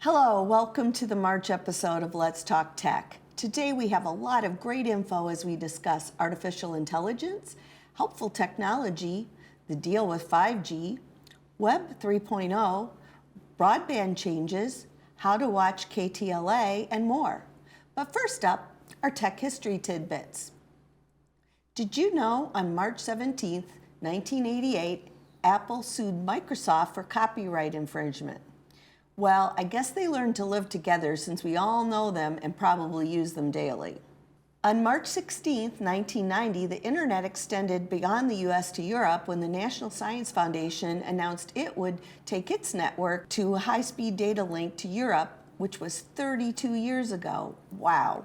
Hello, welcome to the March episode of Let's Talk Tech. Today we have a lot of great info as we discuss artificial intelligence, helpful technology, the deal with 5G, Web 3.0, broadband changes, how to watch KTLA, and more. But first up, our tech history tidbits. Did you know on March 17th, 1988, Apple sued Microsoft for copyright infringement? Well, I guess they learned to live together since we all know them and probably use them daily. On March 16, 1990, the internet extended beyond the US to Europe when the National Science Foundation announced it would take its network to a high-speed data link to Europe, which was 32 years ago. Wow.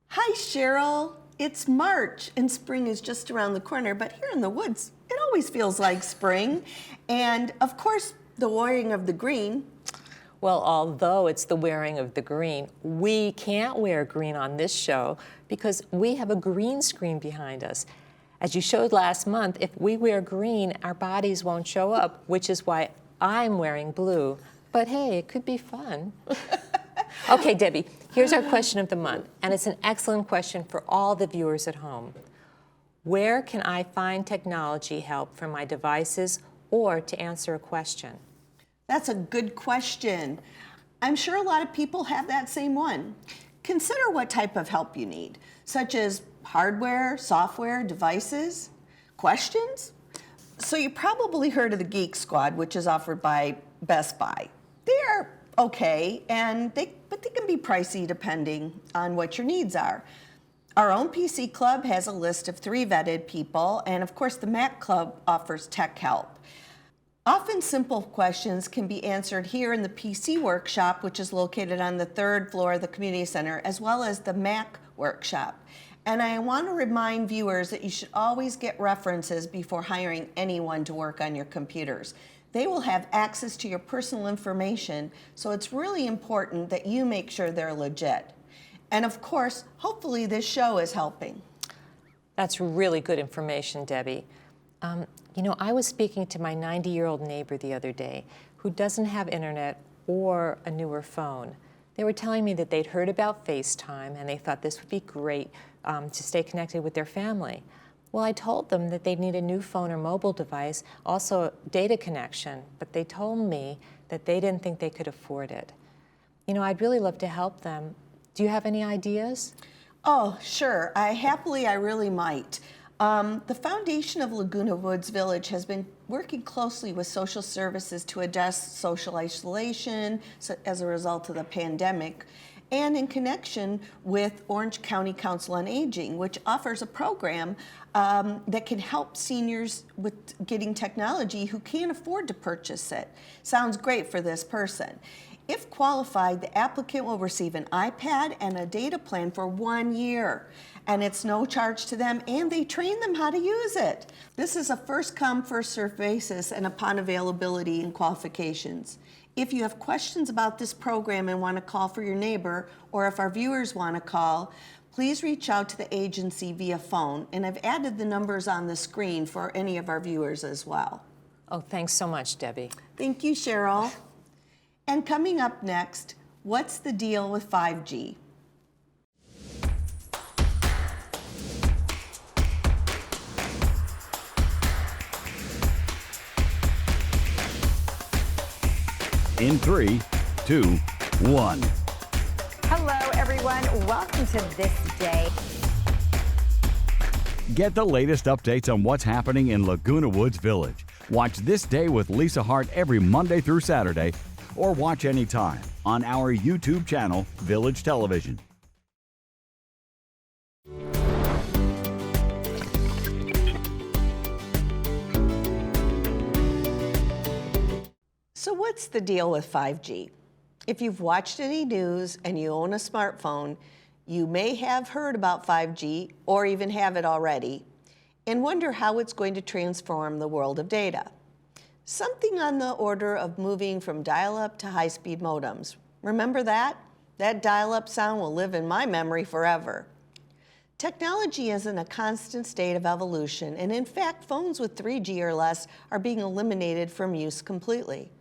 Hi, Cheryl. It's March and spring is just around the corner, but here in the woods, it always feels like spring. And of course, the wearing of the green. Well, although it's the wearing of the green, we can't wear green on this show because we have a green screen behind us. As you showed last month, if we wear green, our bodies won't show up, which is why I'm wearing blue. But hey, it could be fun. Okay, Debbie, here's our question of the month, and it's an excellent question for all the viewers at home. Where can I find technology help for my devices or to answer a question? That's a good question. I'm sure a lot of people have that same one. Consider what type of help you need, such as hardware, software, devices, questions. So you probably heard of the Geek Squad, which is offered by Best Buy. They're okay, but they can be pricey depending on what your needs are. Our own PC Club has a list of 3 vetted people, and of course the Mac Club offers tech help. Often simple questions can be answered here in the PC Workshop, which is located on the 3rd floor of the Community Center, as well as the Mac Workshop. And I want to remind viewers that you should always get references before hiring anyone to work on your computers. They will have access to your personal information, so it's really important that you make sure they're legit. And of course, hopefully this show is helping. That's really good information, Debbie. I was speaking to my 90-year-old neighbor the other day who doesn't have internet or a newer phone. They were telling me that they'd heard about FaceTime and they thought this would be great to stay connected with their family. Well, I told them that they'd need a new phone or mobile device, also data connection, but they told me that they didn't think they could afford it. I'd really love to help them. Do you have any ideas? Oh, sure. I really might. The foundation of Laguna Woods Village has been working closely with social services to address social isolation as a result of the pandemic, and in connection with Orange County Council on Aging, which offers a program that can help seniors with getting technology who can't afford to purchase it. Sounds great for this person. If qualified, the applicant will receive an iPad and a data plan for 1 year. And it's no charge to them, and they train them how to use it. This is a first-come, first-served basis and upon availability and qualifications. If you have questions about this program and want to call for your neighbor, or if our viewers want to call, please reach out to the agency via phone, and I've added the numbers on the screen for any of our viewers as well. Oh, thanks so much, Debbie. Thank you, Cheryl. And coming up next, what's the deal with 5G? In 3, 2, 1. Hello, everyone. Welcome to This Day. Get the latest updates on what's happening in Laguna Woods Village. Watch This Day with Lisa Hart every Monday through Saturday, or watch anytime on our YouTube channel, Village Television. So what's the deal with 5G? If you've watched any news and you own a smartphone, you may have heard about 5G or even have it already and wonder how it's going to transform the world of data. Something on the order of moving from dial-up to high-speed modems. Remember that? That dial-up sound will live in my memory forever. Technology is in a constant state of evolution, and in fact, phones with 3G or less are being eliminated from use completely.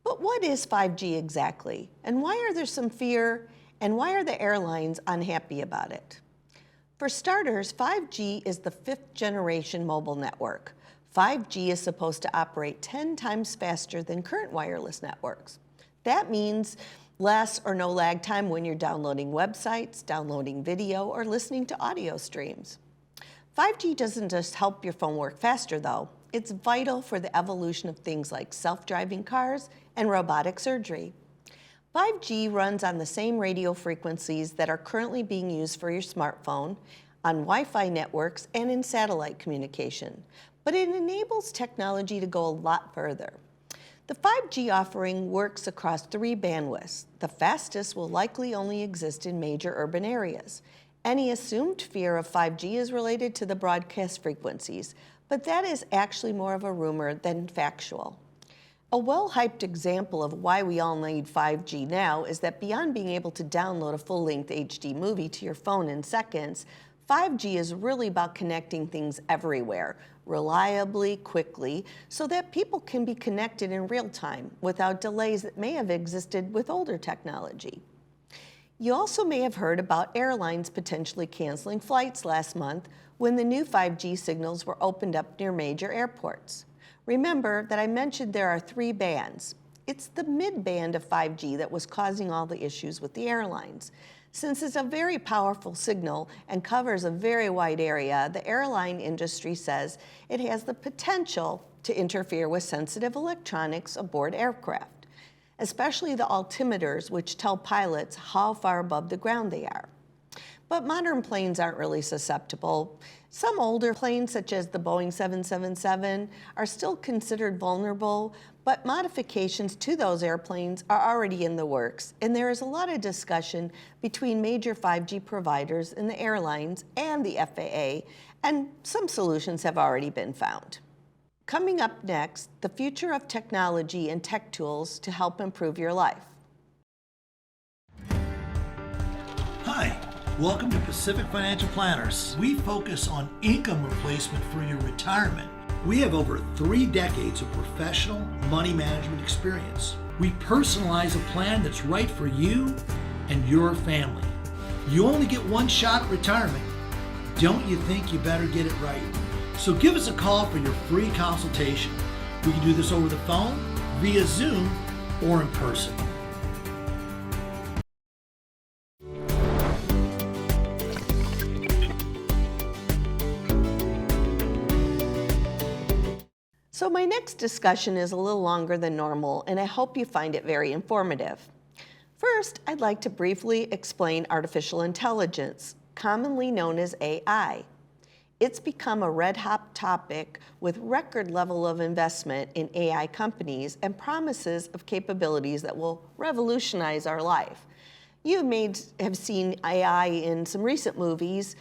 But what is 5G exactly? And why are there some fear? And why are the airlines unhappy about it? For starters, 5G is the 5th generation mobile network. 5G is supposed to operate 10 times faster than current wireless networks. That means less or no lag time when you're downloading websites, downloading video, or listening to audio streams. 5G doesn't just help your phone work faster, though. It's vital for the evolution of things like self-driving cars and robotic surgery. 5G runs on the same radio frequencies that are currently being used for your smartphone, on Wi-Fi networks, and in satellite communication. But it enables technology to go a lot further. The 5G offering works across 3 bandwidths. The fastest will likely only exist in major urban areas. Any assumed fear of 5G is related to the broadcast frequencies, but that is actually more of a rumor than factual. A well-hyped example of why we all need 5G now is that beyond being able to download a full-length HD movie to your phone in seconds, 5G is really about connecting things everywhere, reliably, quickly, so that people can be connected in real time without delays that may have existed with older technology. You also may have heard about airlines potentially canceling flights last month when the new 5G signals were opened up near major airports. Remember that I mentioned there are 3 bands. It's the mid-band of 5G that was causing all the issues with the airlines. Since it's a very powerful signal and covers a very wide area, the airline industry says it has the potential to interfere with sensitive electronics aboard aircraft, especially the altimeters, which tell pilots how far above the ground they are. But modern planes aren't really susceptible. Some older planes, such as the Boeing 777, are still considered vulnerable, but modifications to those airplanes are already in the works, and there is a lot of discussion between major 5G providers and the airlines and the FAA, and some solutions have already been found. Coming up next, the future of technology and tech tools to help improve your life. Hi, welcome to Pacific Financial Planners. We focus on income replacement for your retirement. We have over 3 decades of professional money management experience. We personalize a plan that's right for you and your family. You only get one shot at retirement. Don't you think you better get it right? So give us a call for your free consultation. We can do this over the phone, via Zoom, or in person. So my next discussion is a little longer than normal, and I hope you find it very informative. First, I'd like to briefly explain artificial intelligence, commonly known as AI. It's become a red-hot topic with record level of investment in AI companies and promises of capabilities that will revolutionize our life. You may have seen AI in some recent movies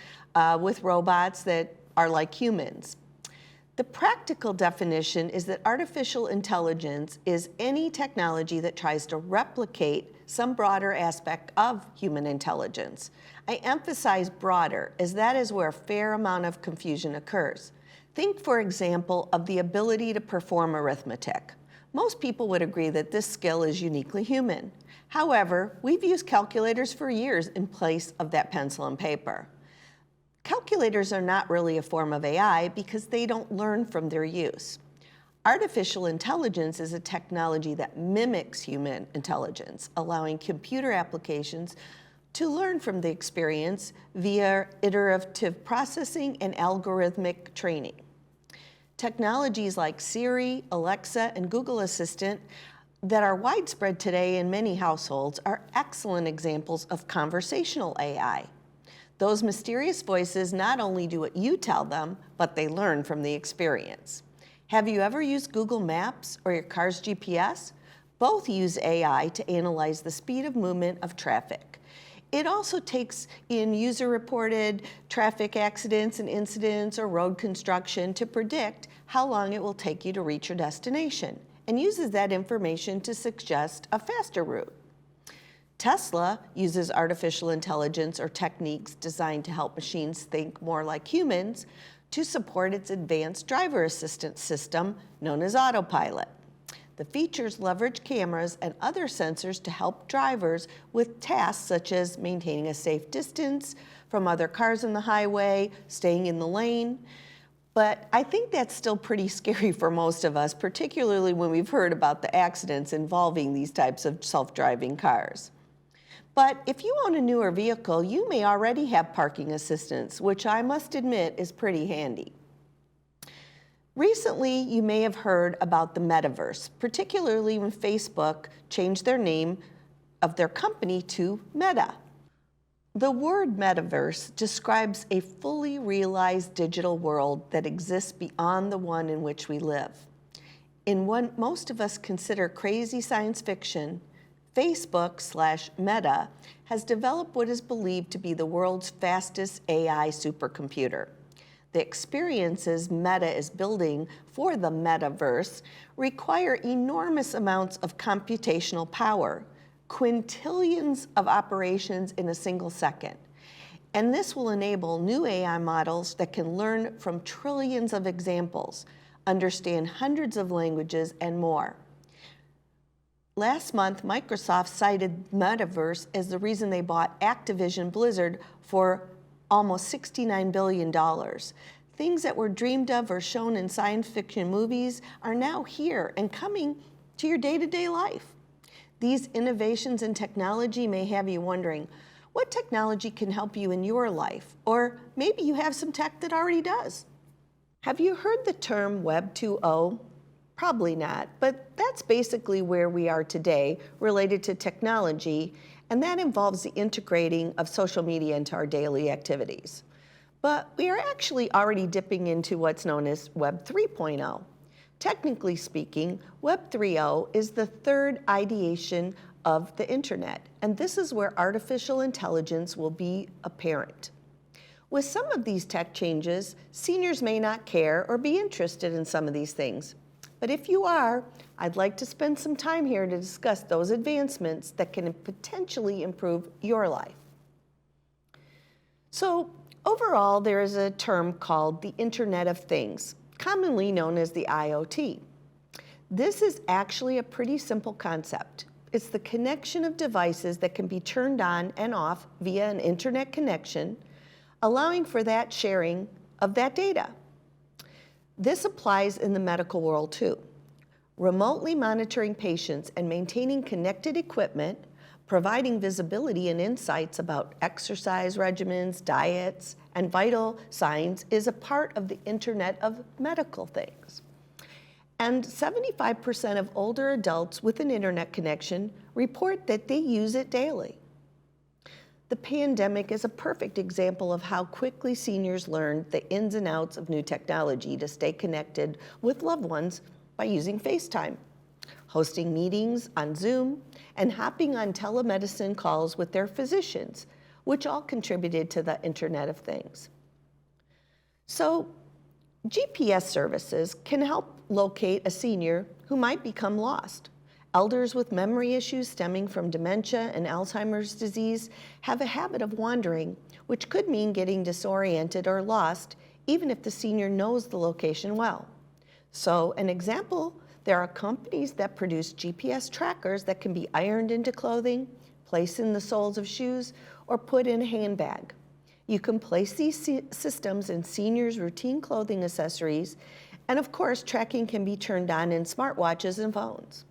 with robots that are like humans. The practical definition is that artificial intelligence is any technology that tries to replicate some broader aspect of human intelligence. I emphasize broader, as that is where a fair amount of confusion occurs. Think, for example, of the ability to perform arithmetic. Most people would agree that this skill is uniquely human. However, we've used calculators for years in place of that pencil and paper. Calculators are not really a form of AI because they don't learn from their use. Artificial intelligence is a technology that mimics human intelligence, allowing computer applications to learn from the experience via iterative processing and algorithmic training. Technologies like Siri, Alexa, and Google Assistant that are widespread today in many households are excellent examples of conversational AI. Those mysterious voices not only do what you tell them, but they learn from the experience. Have you ever used Google Maps or your car's GPS? Both use AI to analyze the speed of movement of traffic. It also takes in user-reported traffic accidents and incidents or road construction to predict how long it will take you to reach your destination, and uses that information to suggest a faster route. Tesla uses artificial intelligence or techniques designed to help machines think more like humans to support its advanced driver assistance system known as autopilot. The features leverage cameras and other sensors to help drivers with tasks such as maintaining a safe distance from other cars on the highway, staying in the lane. But I think that's still pretty scary for most of us, particularly when we've heard about the accidents involving these types of self-driving cars. But if you own a newer vehicle, you may already have parking assistance, which I must admit is pretty handy. Recently, you may have heard about the metaverse, particularly when Facebook changed their name of their company to Meta. The word metaverse describes a fully realized digital world that exists beyond the one in which we live. In what most of us consider crazy science fiction, Facebook/Meta has developed what is believed to be the world's fastest AI supercomputer. The experiences Meta is building for the metaverse require enormous amounts of computational power, quintillions of operations in a single second. And this will enable new AI models that can learn from trillions of examples, understand hundreds of languages, and more. Last month, Microsoft cited Metaverse as the reason they bought Activision Blizzard for almost $69 billion. Things that were dreamed of or shown in science fiction movies are now here and coming to your day-to-day life. These innovations in technology may have you wondering, what technology can help you in your life? Or maybe you have some tech that already does. Have you heard the term Web 2.0? Probably not, but that's basically where we are today related to technology, and that involves the integrating of social media into our daily activities. But we are actually already dipping into what's known as Web 3.0. Technically speaking, Web 3.0 is the third ideation of the internet, and this is where artificial intelligence will be apparent. With some of these tech changes, seniors may not care or be interested in some of these things. But if you are, I'd like to spend some time here to discuss those advancements that can potentially improve your life. So overall, there is a term called the Internet of Things, commonly known as the IoT. This is actually a pretty simple concept. It's the connection of devices that can be turned on and off via an internet connection, allowing for that sharing of that data. This applies in the medical world too. Remotely monitoring patients and maintaining connected equipment, providing visibility and insights about exercise regimens, diets, and vital signs is a part of the Internet of Medical Things. And 75% of older adults with an internet connection report that they use it daily. The pandemic is a perfect example of how quickly seniors learned the ins and outs of new technology to stay connected with loved ones by using FaceTime, hosting meetings on Zoom, and hopping on telemedicine calls with their physicians, which all contributed to the Internet of Things. So, GPS services can help locate a senior who might become lost. Elders with memory issues stemming from dementia and Alzheimer's disease have a habit of wandering, which could mean getting disoriented or lost, even if the senior knows the location well. So, an example, there are companies that produce GPS trackers that can be ironed into clothing, placed in the soles of shoes, or put in a handbag. You can place these systems in seniors' routine clothing accessories, and of course, tracking can be turned on in smartwatches and phones.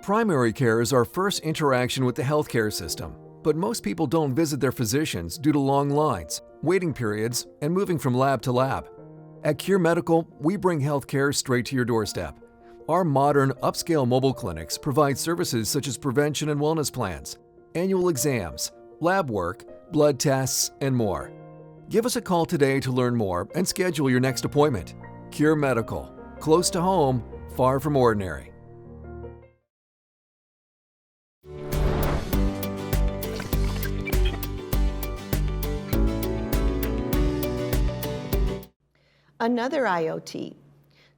Primary care is our first interaction with the healthcare system, but most people don't visit their physicians due to long lines, waiting periods, and moving from lab to lab. At Cure Medical, we bring healthcare straight to your doorstep. Our modern, upscale mobile clinics provide services such as prevention and wellness plans, annual exams, lab work, blood tests, and more. Give us a call today to learn more and schedule your next appointment. Cure Medical, close to home, far from ordinary. Another IoT.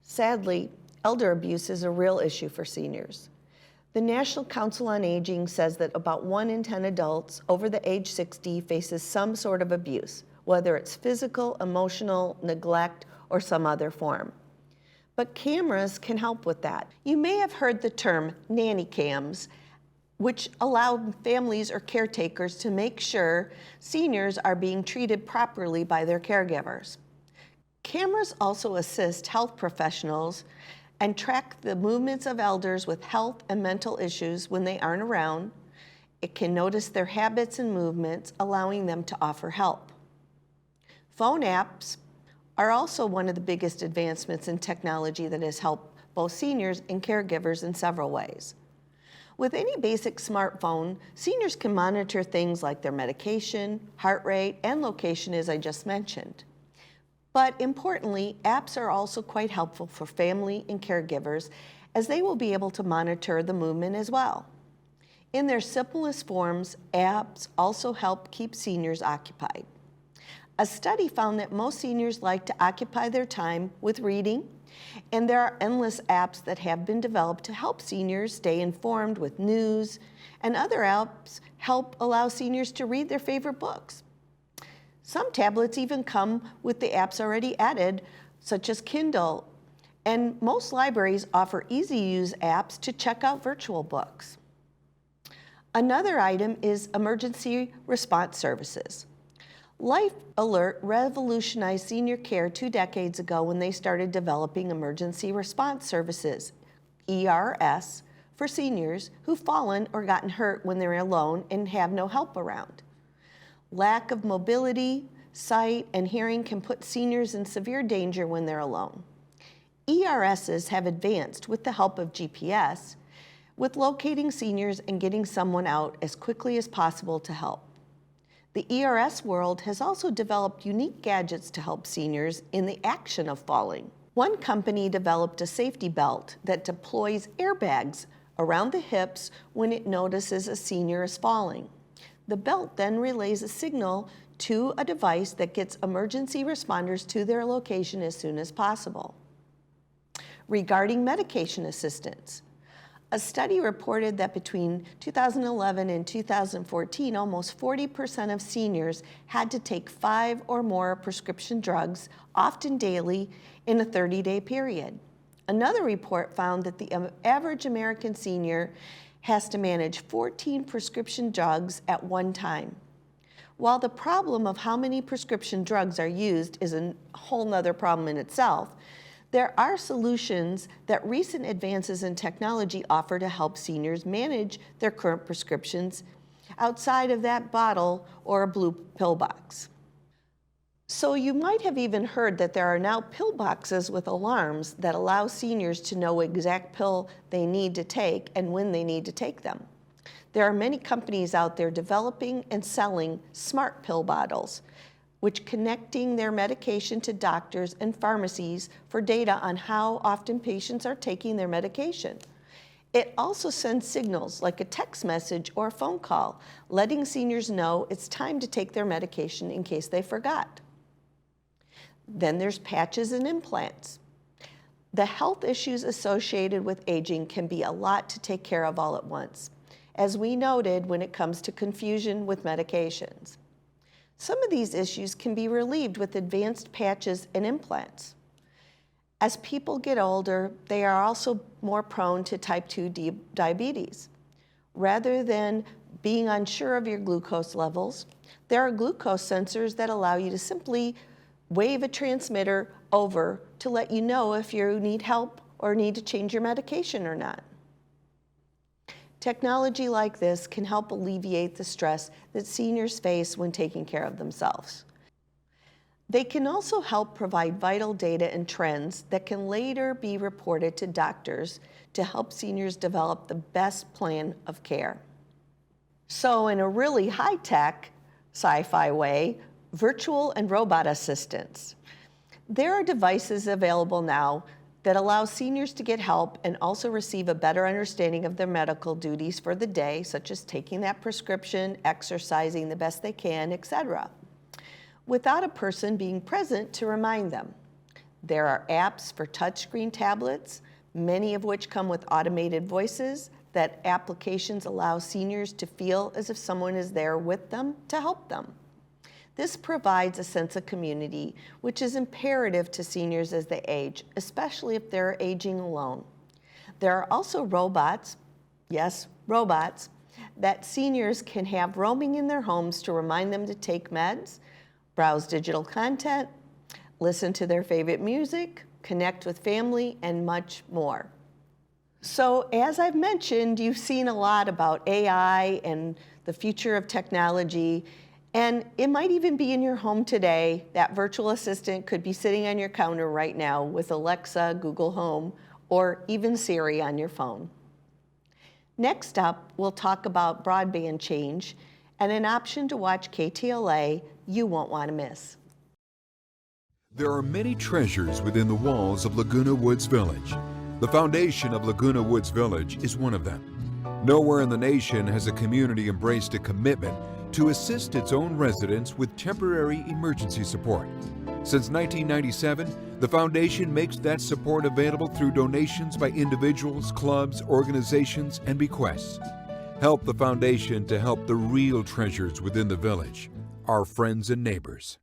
Sadly, elder abuse is a real issue for seniors. The National Council on Aging says that about 1 in 10 adults over the age 60 faces some sort of abuse, whether it's physical, emotional, neglect, or some other form. but cameras can help with that. You may have heard the term nanny cams, which allow families or caretakers to make sure seniors are being treated properly by their caregivers. Cameras also assist health professionals and track the movements of elders with health and mental issues when they aren't around. It can notice their habits and movements, allowing them to offer help. Phone apps are also one of the biggest advancements in technology that has helped both seniors and caregivers in several ways. With any basic smartphone, seniors can monitor things like their medication, heart rate, and location, as I just mentioned. But importantly, apps are also quite helpful for family and caregivers, as they will be able to monitor the movement as well. In their simplest forms, apps also help keep seniors occupied. A study found that most seniors like to occupy their time with reading, and there are endless apps that have been developed to help seniors stay informed with news, and other apps help allow seniors to read their favorite books. Some tablets even come with the apps already added, such as Kindle, and most libraries offer easy-to-use apps to check out virtual books. Another item is emergency response services. Life Alert revolutionized senior care 2 decades ago when they started developing emergency response services, ERS, for seniors who've fallen or gotten hurt when they're alone and have no help around. Lack of mobility, sight, and hearing can put seniors in severe danger when they're alone. ERSs have advanced with the help of GPS, with locating seniors and getting someone out as quickly as possible to help. The ERS world has also developed unique gadgets to help seniors in the action of falling. One company developed a safety belt that deploys airbags around the hips when it notices a senior is falling. The belt then relays a signal to a device that gets emergency responders to their location as soon as possible. Regarding medication assistance, a study reported that between 2011 and 2014, almost 40% of seniors had to take 5 or more prescription drugs, often daily, in a 30-day period. Another report found that the average American senior has to manage 14 prescription drugs at one time. While the problem of how many prescription drugs are used is a whole nother problem in itself, there are solutions that recent advances in technology offer to help seniors manage their current prescriptions outside of that bottle or a blue pill box. So you might have even heard that there are now pill boxes with alarms that allow seniors to know what exact pill they need to take and when they need to take them. There are many companies out there developing and selling smart pill bottles, which connecting their medication to doctors and pharmacies for data on how often patients are taking their medication. It also sends signals like a text message or a phone call, letting seniors know it's time to take their medication in case they forgot. Then there's patches and implants. The health issues associated with aging can be a lot to take care of all at once, as we noted when it comes to confusion with medications. Some of these issues can be relieved with advanced patches and implants. As people get older, they are also more prone to type 2 diabetes. Rather than being unsure of your glucose levels, there are glucose sensors that allow you to simply wave a transmitter over to let you know if you need help or need to change your medication or not. Technology like this can help alleviate the stress that seniors face when taking care of themselves. They can also help provide vital data and trends that can later be reported to doctors to help seniors develop the best plan of care. So in a really high-tech, sci-fi way, virtual and robot assistants. There are devices available now that allow seniors to get help and also receive a better understanding of their medical duties for the day, such as taking that prescription, exercising the best they can, etc., without a person being present to remind them. There are apps for touchscreen tablets, many of which come with automated voices that applications allow seniors to feel as if someone is there with them to help them. This provides a sense of community, which is imperative to seniors as they age, especially if they're aging alone. There are also robots, yes, robots, that seniors can have roaming in their homes to remind them to take meds, browse digital content, listen to their favorite music, connect with family, and much more. So as I've mentioned, you've seen a lot about AI and the future of technology, and it might even be in your home today. That virtual assistant could be sitting on your counter right now with Alexa, Google Home, or even Siri on your phone. Next up, we'll talk about broadband change and an option to watch KTLA you won't want to miss. There are many treasures within the walls of Laguna Woods Village. The foundation of Laguna Woods Village is one of them. Nowhere in the nation has a community embraced a commitment to assist its own residents with temporary emergency support. Since 1997, the foundation makes that support available through donations by individuals, clubs, organizations, and bequests. Help the foundation to help the real treasures within the village, our friends and neighbors.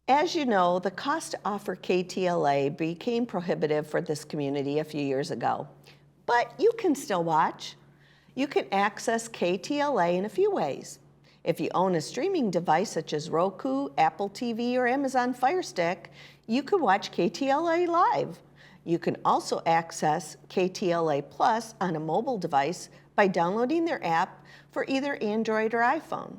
As you know, the cost to offer KTLA became prohibitive for this community a few years ago, but you can still watch. You can access KTLA in a few ways. If you own a streaming device such as Roku, Apple TV, or Amazon Fire Stick, you can watch KTLA live. You can also access KTLA Plus on a mobile device by downloading their app for either Android or iPhone.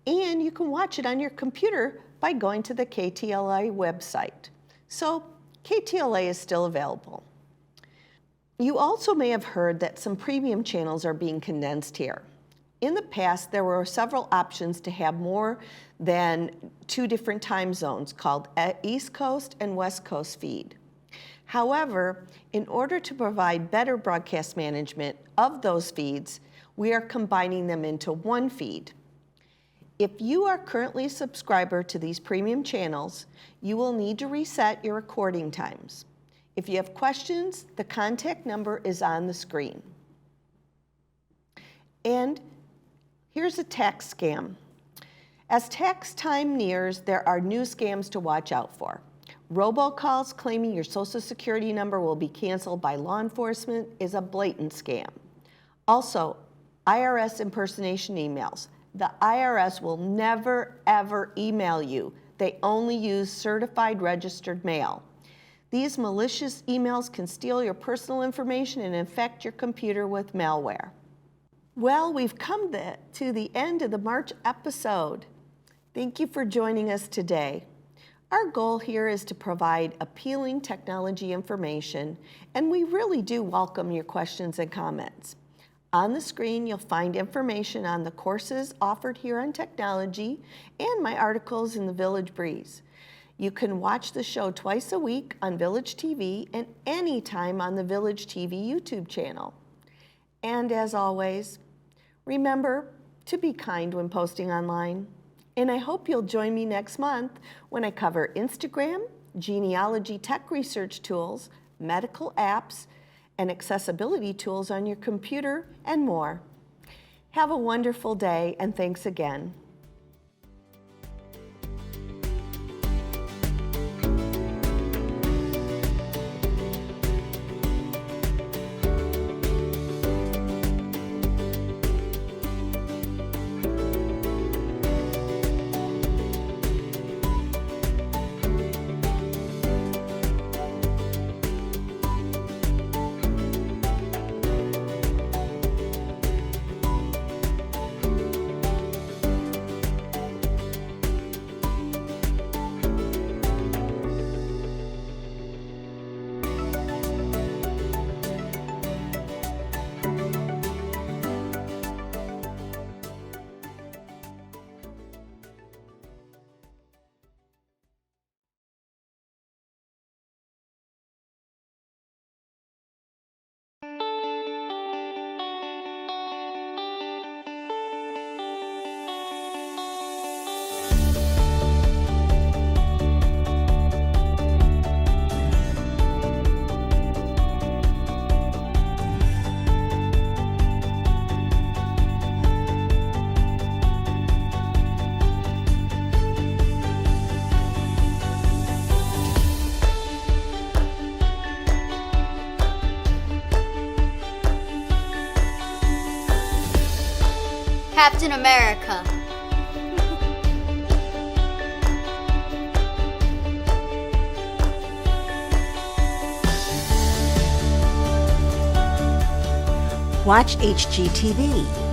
And you can watch it on your computer by going to the KTLA website. So KTLA is still available. You also may have heard that some premium channels are being condensed here. In the past, there were several options to have more than 2 different time zones called East Coast and West Coast feed. However, in order to provide better broadcast management of those feeds, we are combining them into one feed. If you are currently a subscriber to these premium channels, you will need to reset your recording times. If you have questions, the contact number is on the screen. And here's a tax scam. As tax time nears, there are new scams to watch out for. Robocalls claiming your Social Security number will be canceled by law enforcement is a blatant scam. Also, IRS impersonation emails. The IRS will never, ever email you. They only use certified registered mail. These malicious emails can steal your personal information and infect your computer with malware. Well, we've come to the end of the March episode. Thank you for joining us today. Our goal here is to provide appealing technology information, and we really do welcome your questions and comments. On the screen, you'll find information on the courses offered here on technology and my articles in the Village Breeze. You can watch the show twice a week on Village TV and anytime on the Village TV YouTube channel. And as always, remember to be kind when posting online. And I hope you'll join me next month when I cover Instagram, genealogy tech research tools, medical apps, and accessibility tools on your computer, and more. Have a wonderful day, and thanks again. Captain America. Watch HGTV.